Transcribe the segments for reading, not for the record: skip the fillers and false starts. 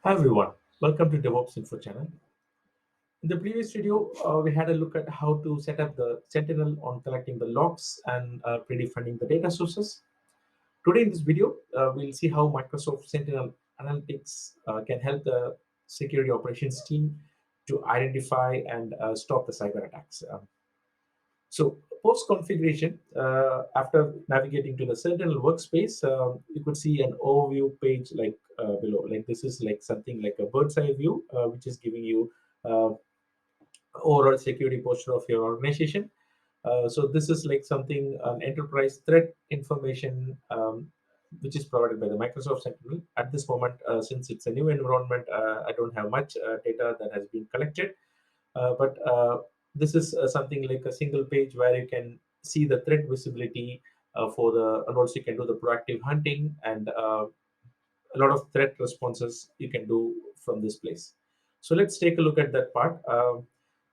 Hi everyone, welcome to DevOps Info channel. In the previous video, we had a look at how to set up the Sentinel on collecting the logs and predefining the data sources. Today in this video, we'll see how Microsoft Sentinel Analytics can help the security operations team to identify and stop the cyber attacks. So post configuration, after navigating to the Sentinel workspace, you could see an overview page like below. Like this is like something like a bird's eye view, which is giving you uh, overall security posture of your organization. So this is like something an enterprise threat information which is provided by the Microsoft Sentinel. At this moment, since it's a new environment, I don't have much data that has been collected. But this is something like a single page where you can see the threat visibility and also you can do the proactive hunting and a lot of threat responses you can do from this place. So let's take a look at that part.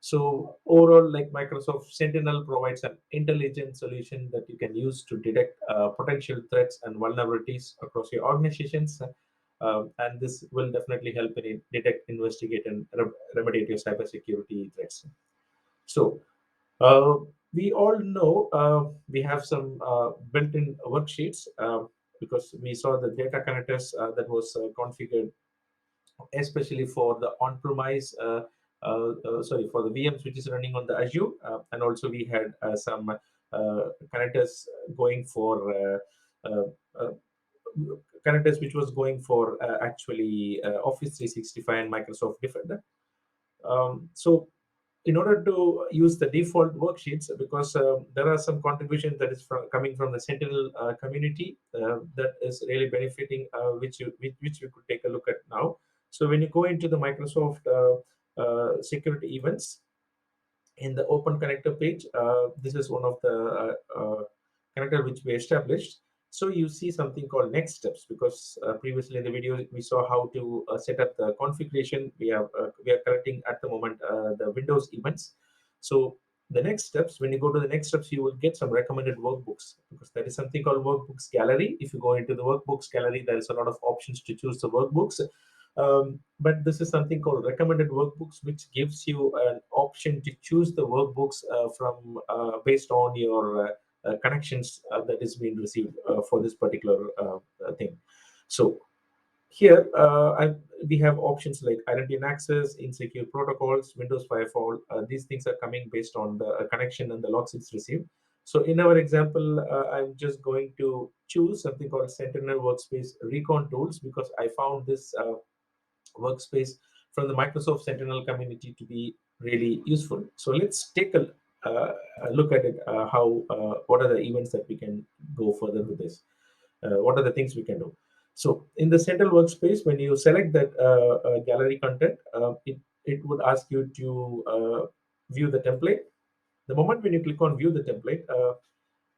So overall, like Microsoft Sentinel provides an intelligent solution that you can use to detect potential threats and vulnerabilities across your organizations. And this will definitely help in detect, investigate, and remediate your cybersecurity threats. So uh, we all know we have some built-in worksheets because we saw the data connectors that was configured especially for the on-premise, sorry, for the VMs which is running on the Azure, and also we had some connectors going for uh, uh, connectors which was going for actually Office 365 and Microsoft Defender. So in order to use the default worksheets, because there are some contributions that is coming from the Sentinel community that is really benefiting, which we could take a look at now. So when you go into the Microsoft security events, in the open connector page, this is one of the connector which we established. So you see something called next steps, because previously in the video we saw how to set up the configuration. We are collecting at the moment the Windows events. So the next steps, when you go to the next steps, you will get some recommended workbooks, because there is something called workbooks gallery. If you go into the workbooks gallery, there is a lot of options to choose the workbooks. But this is something called recommended workbooks, which gives you an option to choose the workbooks from based on your connections that is being received for this particular thing. So here we have options like identity and access, insecure protocols, Windows Firewall. These things are coming based on the connection and the logs it's received. So in our example, I'm just going to choose something called Sentinel Workspace Recon Tools, because I found this workspace from the Microsoft Sentinel community to be really useful. So let's take a look at it. How what are the events that we can go further with this? What are the things we can do? So in the Sentinel workspace, when you select that gallery content, it would ask you to view the template. The moment when you click on view the template,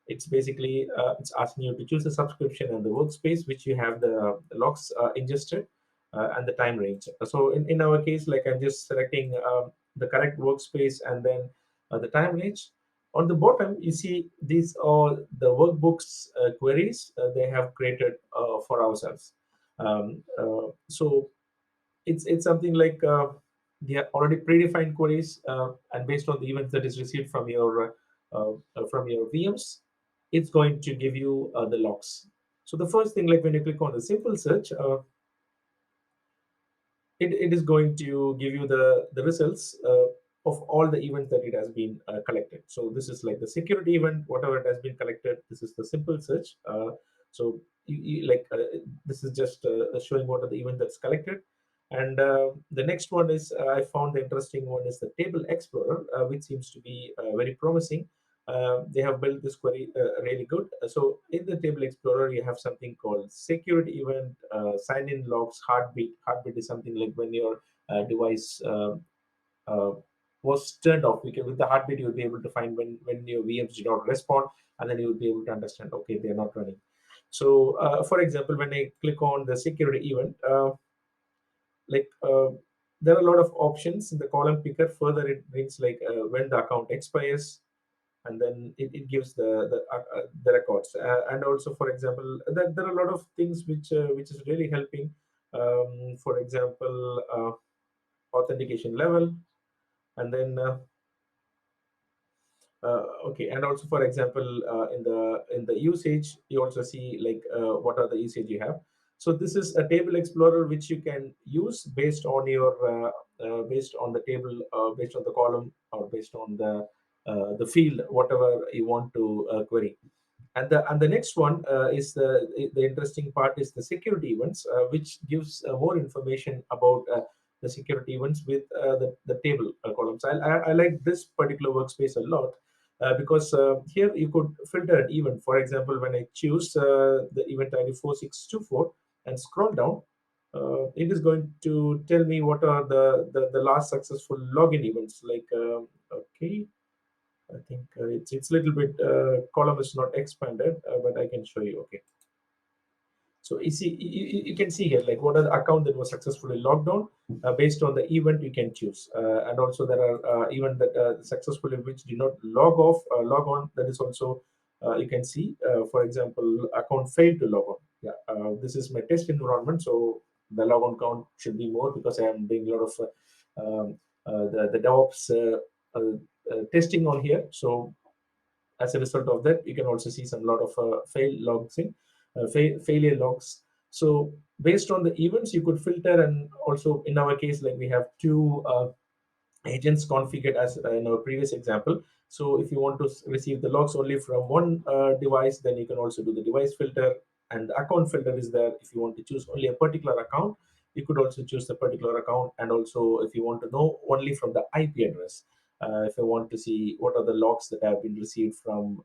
it's basically it's asking you to choose the subscription and the workspace which you have the logs ingested and the time range. So in our case, like I'm just selecting the correct workspace and then the time range. On the bottom, you see these are the workbooks queries they have created for ourselves. So it's something like they are already predefined queries, and based on the events that is received from your VMs, it's going to give you the logs. So the first thing, like when you click on the simple search, it is going to give you the results of all the events that it has been collected. So this is like the security event, whatever it has been collected. This is the simple search. So this is just showing what are the event that's collected. And the next one is I found the interesting one is the table explorer, which seems to be very promising. They have built this query really good. So in the table explorer, you have something called security event, sign-in logs, heartbeat. Heartbeat is something like when your device uh, was turned off. With the heartbeat, you'll be able to find when your VMs do not respond, and then you'll be able to understand, okay, they're not running. So, for example, when I click on the security event, like there are a lot of options in the column picker. Further, it brings like when the account expires, and then it gives the records. And also, for example, there are a lot of things which is really helping. For example, authentication level, and then okay, and also for example, in the usage, you also see like what are the usage you have. So this is a table explorer which you can use based on your based on the table, based on the column, or based on the field, whatever you want to query. And the next one is the interesting part is the security events, which gives more information about the security events with the table columns. I like this particular workspace a lot, because here you could filter an event. For example, when I choose the event ID 4624 and scroll down, it is going to tell me what are the last successful login events. Like okay, I think it's little bit column is not expanded, but I can show you. Okay, so you can see here like what are the account that was successfully logged on, based on the event you can choose, and also there are event that successfully which did not log on. That is also you can see. For example, account failed to log on. Yeah, this is my test environment, so the logon count should be more because I am doing a lot of the DevOps testing on here. So as a result of that, you can also see some lot of failure logs. So based on the events, you could filter, and also in our case, like we have two agents configured as in our previous example. So if you want to receive the logs only from one device, then you can also do the device filter, and the account filter is there. If you want to choose only a particular account, you could also choose the particular account. And also if you want to know only from the IP address, if I want to see what are the logs that have been received from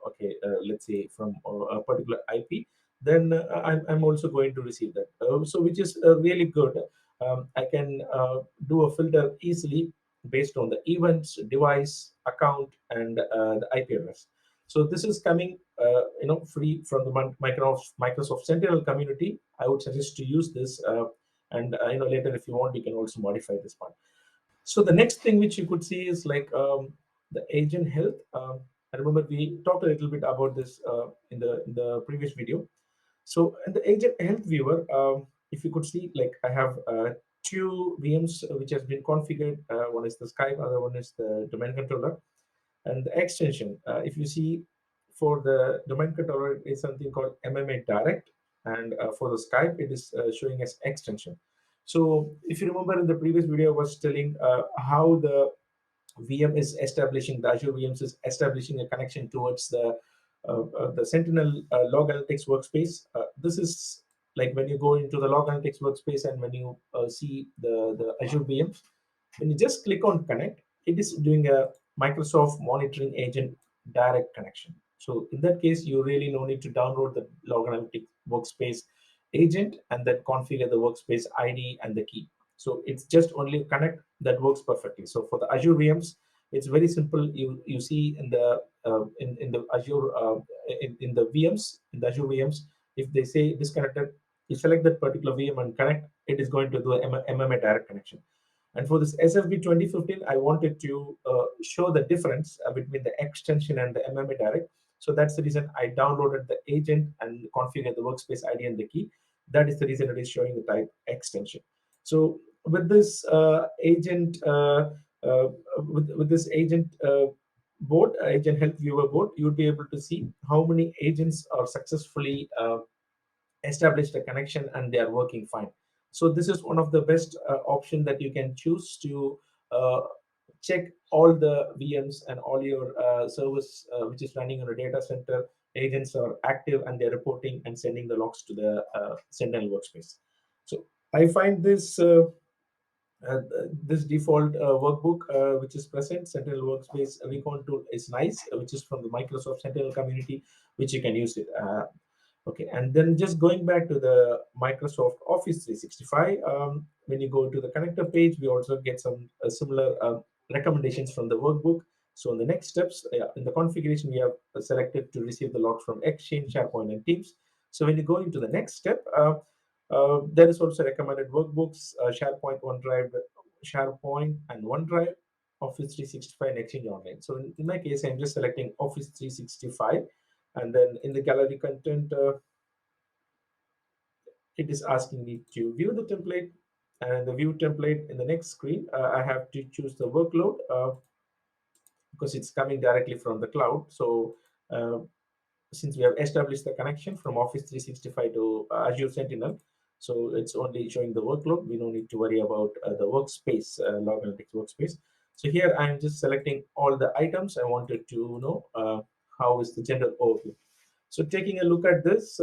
okay, let's say from a particular IP, then I'm also going to receive that. So which is really good. I can do a filter easily based on the events, device, account, and the IP address. So this is coming, free from the Microsoft Sentinel community. I would suggest to use this, and later if you want, you can also modify this part. So the next thing which you could see is like the agent health. I remember we talked a little bit about this in the previous video. So in the agent health viewer, if you could see, like I have two VMs which has been configured. One is the Skype, other one is the domain controller, and the extension. If you see, for the domain controller is something called MMA Direct, and for the Skype it is showing as extension. So if you remember in the previous video, I was telling how VM is establishing, the Azure VMs is establishing a connection towards the Sentinel log analytics workspace. This is like when you go into the log analytics workspace, and when you see the Azure VMs, when you just click on connect, it is doing a Microsoft monitoring agent direct connection. So in that case, you really no need to download the log analytics workspace agent and then configure the workspace ID and the key. So it's just only connect, that works perfectly. So for the Azure VMs, it's very simple. You see in the Azure in the VMs, in the Azure VMs, if they say disconnected, you select that particular VM and connect. It is going to do a MMA direct connection. And for this SFB 2015, I wanted to show the difference between the extension and the MMA direct. So that's the reason I downloaded the agent and configured the workspace ID and the key. That is the reason it is showing the type extension. So with this agent, with this agent board, agent health viewer board, you would be able to see how many agents are successfully established a connection and they are working fine. So this is one of the best option that you can choose to uh, check all the VMs and all your service which is running on a data center. Agents are active and they're reporting and sending the logs to the Sentinel workspace. So I find this default workbook which is present, Sentinel Workspace Recon tool, is nice, which is from the Microsoft Sentinel community, which you can use it. Okay, and then just going back to the Microsoft Office 365, when you go to the connector page, we also get some similar recommendations from the workbook. So in the next steps, in the configuration, we have selected to receive the logs from Exchange, SharePoint, and Teams. So when you go into the next step, there is also recommended workbooks, SharePoint and OneDrive, Office 365, and Exchange Online. So in my case, I'm just selecting Office 365, and then in the gallery content, it is asking me to view the template, and the view template in the next screen, I have to choose the workload, because it's coming directly from the cloud. So uh, since we have established the connection from Office 365 to Azure Sentinel, so it's only showing the workload. We don't need to worry about the workspace, log analytics workspace. So here I'm just selecting all the items I wanted to know. How is the general overview? So taking a look at this,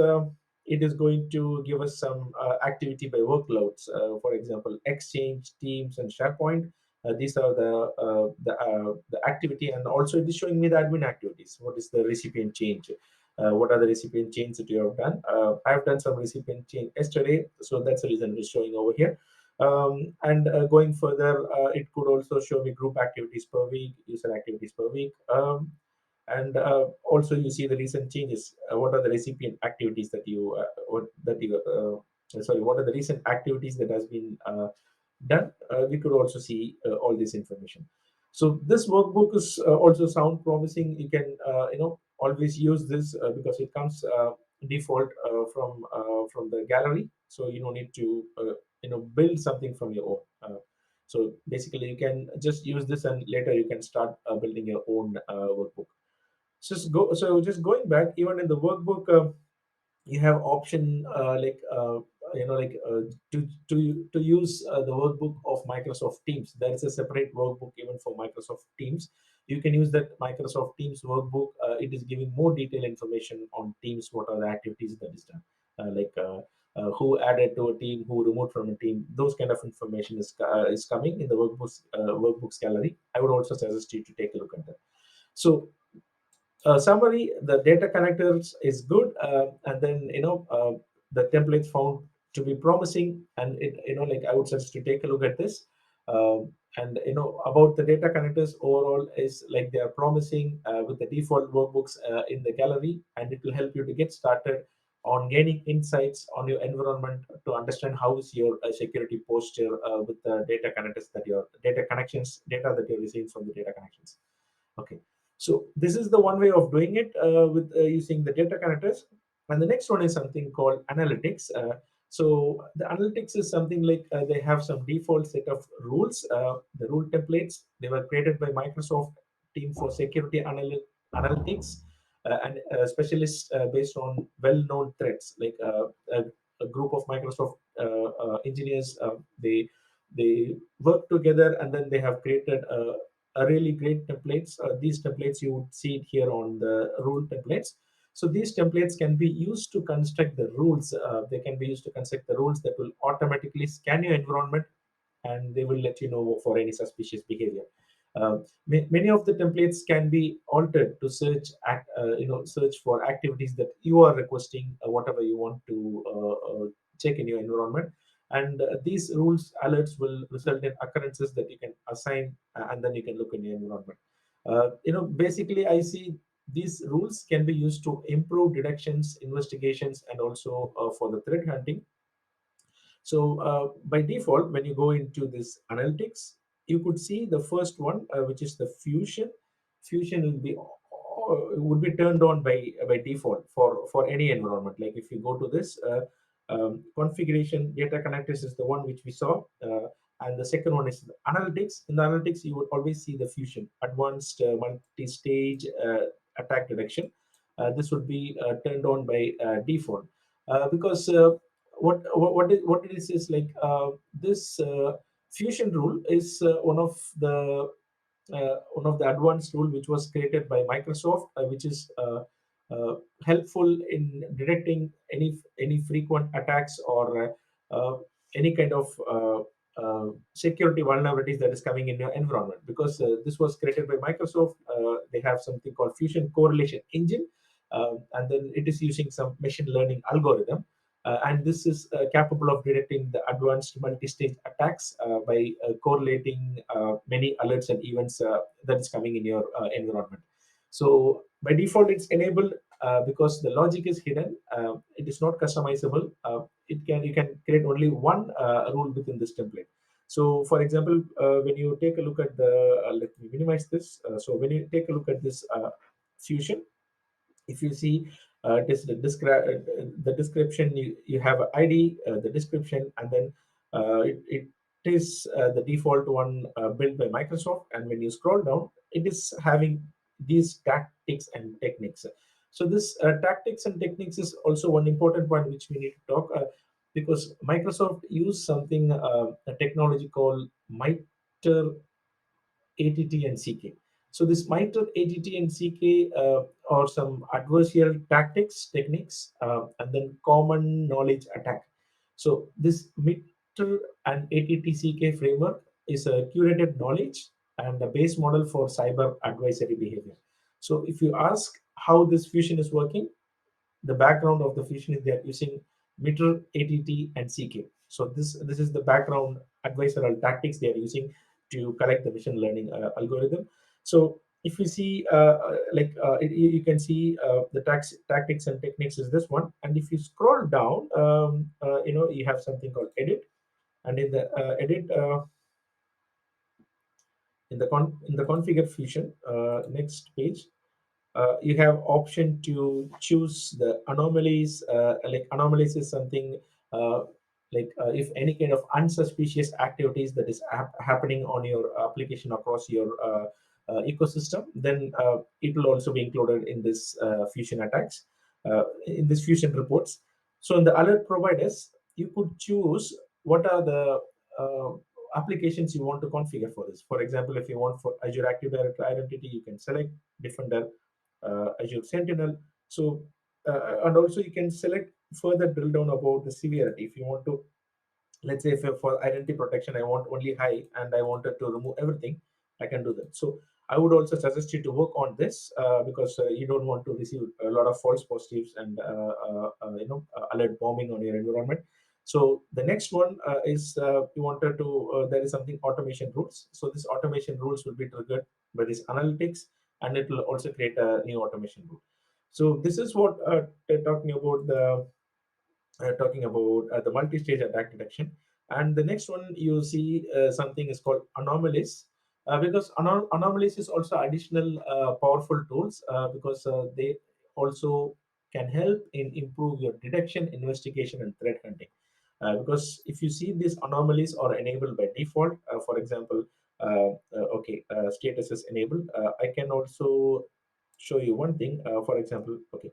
it is going to give us some activity by workloads. For example, Exchange, Teams, and SharePoint. These are the activity, and also it is showing me the admin activities. What is the recipient change? What are the recipient changes that you have done? I have done some recipient change yesterday, so that's the reason it's showing over here. And going further, it could also show me group activities per week, user activities per week. And also you see the recent changes. What are the recipient activities that you what are the recent activities that has been done? We could also see all this information. So this workbook is also sound promising. You can always use this because it comes default from the gallery, so you don't need to build something from your own. So basically you can just use this, and later you can start building your own workbook. So just going back, even in the workbook, you have option to use the workbook of Microsoft Teams. There is a separate workbook even for Microsoft Teams. You can use that Microsoft Teams workbook. It is giving more detailed information on Teams. What are the activities that is done? Who added to a team, who removed from a team. Those kind of information is coming in the workbooks gallery. I would also suggest you to take a look at that. So summary: the data connectors is good, and then the templates found to be promising, and I would suggest to take a look at this. And about the data connectors overall is like they are promising with the default workbooks in the gallery, and it will help you to get started on gaining insights on your environment to understand how is your security posture with the data connectors that your data connections data that you're receiving from the data connections. Okay, so this is the one way of doing it with using the data connectors. And the next one is something called analytics. So the analytics is something like they have some default set of rules, the rule templates. They were created by Microsoft team for security analytics and specialists based on well-known threats. Like a group of Microsoft engineers, they work together, and then they have created a really great templates. These templates you would see it here on the rule templates. So these templates can be used to construct the rules. They can be used to construct the rules that will automatically scan your environment, and they will let you know for any suspicious behavior. Many of the templates can be altered to search for activities that you are requesting, whatever you want to check in your environment. And these rules alerts will result in occurrences that you can assign, and then you can look in your environment. Basically, I see these rules can be used to improve detections, investigations, and also for the threat hunting. So by default, when you go into this analytics, you could see the first one, which is the fusion. Fusion would be turned on by default for any environment. Like if you go to this configuration, data connectors is the one which we saw, and the second one is the analytics. In the analytics, you would always see the fusion, advanced multi-stage attack detection. This would be turned on by default because what it is like this fusion rule is one of the advanced rule which was created by Microsoft, which is helpful in detecting any frequent attacks or any kind of security vulnerabilities that is coming in your environment. Because this was created by Microsoft, they have something called Fusion Correlation Engine, and then it is using some machine learning algorithm. And this is capable of detecting the advanced multi-stage attacks by correlating many alerts and events that is coming in your environment. So by default, it's enabled because the logic is hidden. It is not customizable. You can create only one rule within this template. So, for example, when you take a look at the let me minimize this. So when you take a look at this fusion, if you see It is the description. You have a ID, the description, and then it is the default one built by Microsoft. And when you scroll down, it is having these tactics and techniques. So this tactics and techniques is also one important point which we need to talk, because Microsoft use something, a technology called MITRE ATT and CK. So this MITRE ATT and CK are some adversarial tactics, techniques, and then common knowledge attack. So this MITRE and ATT-CK framework is a curated knowledge and a base model for cyber advisory behavior. So if you ask how this fusion is working, the background of the fusion is they are using meter, ATT, and CK. So this is the background adversarial tactics they are using to collect the machine learning algorithm. So if you see, you can see the tactics and techniques is this one. And if you scroll down, you have something called edit, and in the edit, in the configure fusion, next page, you have option to choose the anomalies. Like anomalies is something, uh, if any kind of unsuspicious activities that is happening on your application across your ecosystem, then it will also be included in this fusion attacks, in this fusion reports. So in the alert providers, you could choose what are the uh, applications you want to configure for this. For example, if you want for Azure Active Directory Identity, you can select Defender, Azure Sentinel. So, and also you can select further drill down about the severity. If you want to, let's say, if for identity protection, I want only high and I wanted to remove everything, I can do that. So, I would also suggest you to work on this, because you don't want to receive a lot of false positives and alert bombing on your environment. So the next one is you wanted to there is something automation rules. So this automation rules will be triggered by this analytics, and it will also create a new automation rule. So this is what talking about the multi-stage attack detection. And the next one you see something is called anomalies, because anomalies is also additional powerful tools, because they also can help in improve your detection, investigation, and threat hunting. Because if you see these anomalies are enabled by default, for example, status is enabled. I can also show you one thing. For example, okay,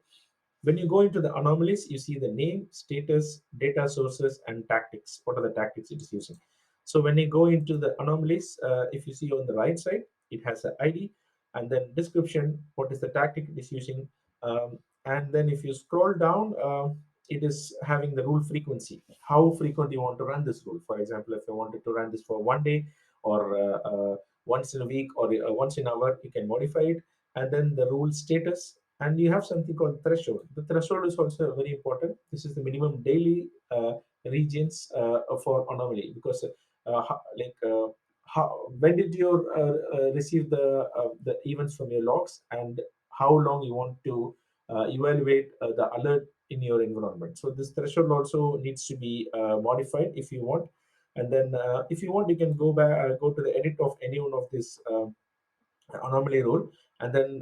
when you go into the anomalies, you see the name, status, data sources, and tactics. What are the tactics it is using? So when you go into the anomalies, if you see on the right side, it has an ID, and then description, what is the tactic it is using. And then if you scroll down, it is having the rule frequency. How frequent you want to run this rule. For example, if you wanted to run this for one day, or once in a week, or once in an hour, you can modify it. And then the rule status, and you have something called threshold. The threshold is also very important. This is the minimum daily regions for anomaly, because when did you receive the events from your logs, and how long you want to evaluate the alert in your environment. So this threshold also needs to be modified if you want. And then if you want, you can go to the edit of any one of these anomaly rule, and then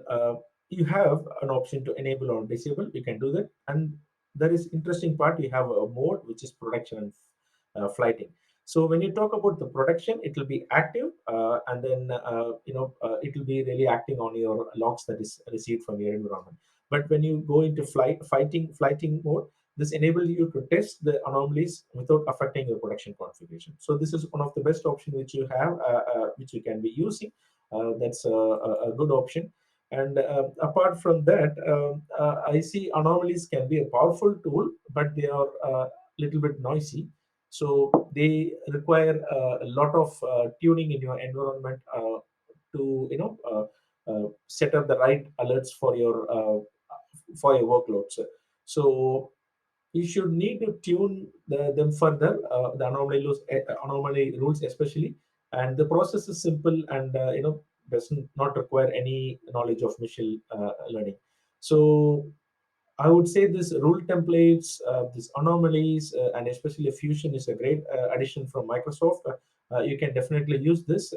you have an option to enable or disable. You can do that. And there is interesting part, you have a mode which is production and flighting. So when you talk about the production, it will be active, and then it will be really acting on your logs that is received from your environment. But when you go into flighting mode, this enables you to test the anomalies without affecting your production configuration. So this is one of the best option which you have, which you can be using. That's a good option. And apart from that, I see anomalies can be a powerful tool, but they are a little bit noisy. So they require a lot of tuning in your environment to set up the right alerts for your workloads. So you should need to tune them further, the anomaly rules especially. And the process is simple, and does not require any knowledge of machine learning. So I would say this rule templates, these anomalies, and especially fusion is a great addition from Microsoft. You can definitely use this.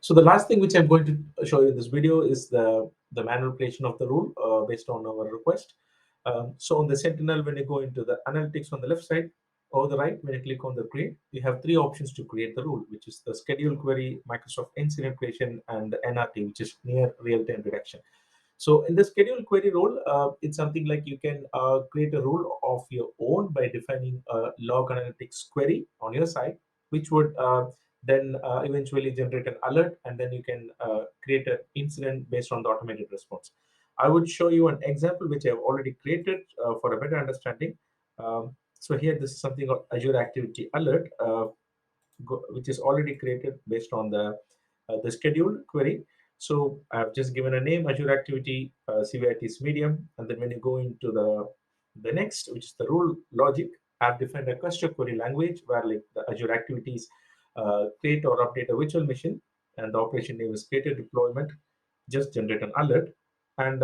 So the last thing which I'm going to show you in this video is the manipulation of the rule based on our request. So on the Sentinel, when you go into the analytics on the left side, over the right, when you click on the create, you have three options to create the rule, which is the schedule query, Microsoft incident creation, and the NRT, which is near real-time redaction. So in the schedule query rule, it's something like you can create a rule of your own by defining a log analytics query on your side, which would then eventually generate an alert, and then you can create an incident based on the automated response. I would show you an example which I've already created for a better understanding. So here, this is something called Azure Activity Alert, which is already created based on the scheduled query. So I've just given a name, Azure Activity, severity is medium, and then when you go into the next, which is the rule logic, I've defined a cluster query language where like the Azure Activities create or update a virtual machine, and the operation name is created deployment, just generate an alert. And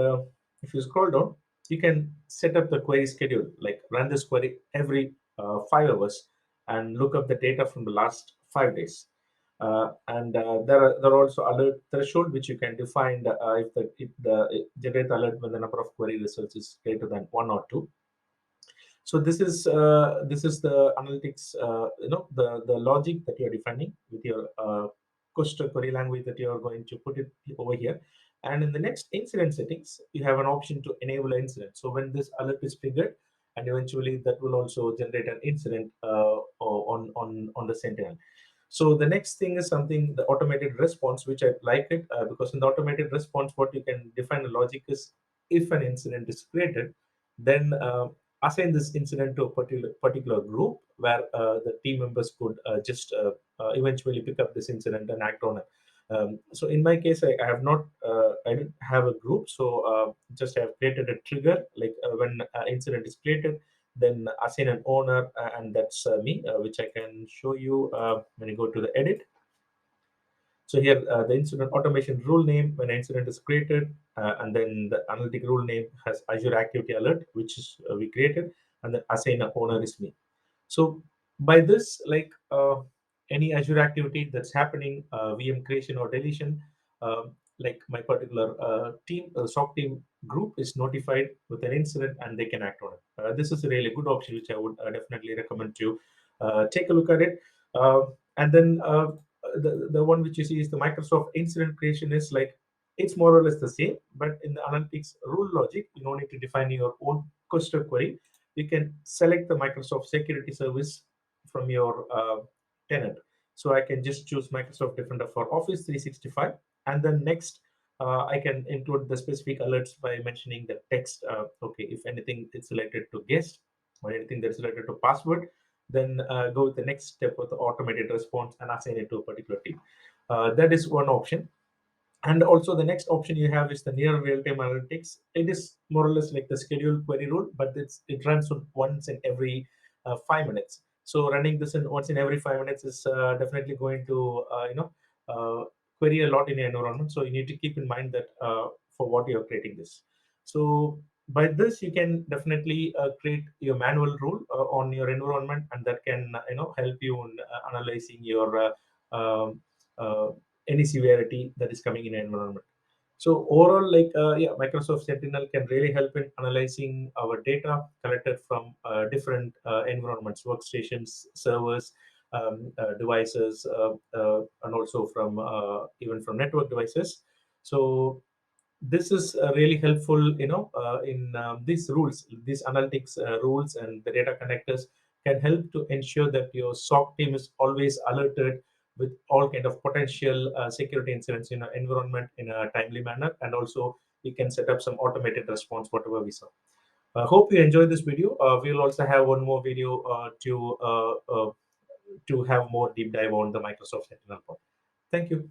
if you scroll down, you can set up the query schedule, like run this query every 5 hours and look up the data from the last 5 days. And there are also alert threshold which you can define if the generate alert when the number of query results is greater than 1 or 2. So this is the analytics, the logic that you're defining with your cluster query language that you're going to put it over here. And in the next incident settings, you have an option to enable an incident. So when this alert is triggered, and eventually that will also generate an incident on the Sentinel. So the next thing is something, the automated response, which I like it because in the automated response, what you can define the logic is, if an incident is created, then assign this incident to a particular group where the team members could just eventually pick up this incident and act on it. So in my case, I have not, I didn't have a group, so just I have created a trigger, like when incident is created, then assign an owner, and that's me, which I can show you when you go to the edit. So here, the incident automation rule name when an incident is created, and then the analytic rule name has Azure Activity Alert, which is we created, and then assign a owner is me. So by this, like any Azure activity that's happening, VM creation or deletion, like my particular team, SOC team group is notified with an incident and they can act on it. This is a really good option, which I would definitely recommend to take a look at it. And then the one which you see is the Microsoft incident creation is like, it's more or less the same, but in the analytics rule logic, you don't need to define your own cluster query. You can select the Microsoft security service from your tenant. So I can just choose Microsoft Defender for Office 365, and then next I can include the specific alerts by mentioning the text. Okay, if anything is related to guest or anything that's related to password, then go with the next step with the automated response and assign it to a particular team. That is one option. And also the next option you have is the near real-time analytics. It is more or less like the scheduled query rule, but it runs on once in every 5 minutes. So running this in once in every 5 minutes is definitely going to query a lot in your environment. So you need to keep in mind that for what you're creating this. So by this you can definitely create your manual rule on your environment, and that can help you in analyzing your um, uh, any severity that is coming in an environment. So overall, like yeah, Microsoft Sentinel can really help in analyzing our data collected from different environments, workstations, servers, devices, and also from even from network devices. So this is really helpful, in these rules, these analytics rules and the data connectors can help to ensure that your SOC team is always alerted with all kind of potential security incidents in our environment in a timely manner, and also we can set up some automated response whatever we saw. Hope you enjoyed this video. We'll also have one more video to have more deep dive on the Microsoft Sentinel part. Thank you.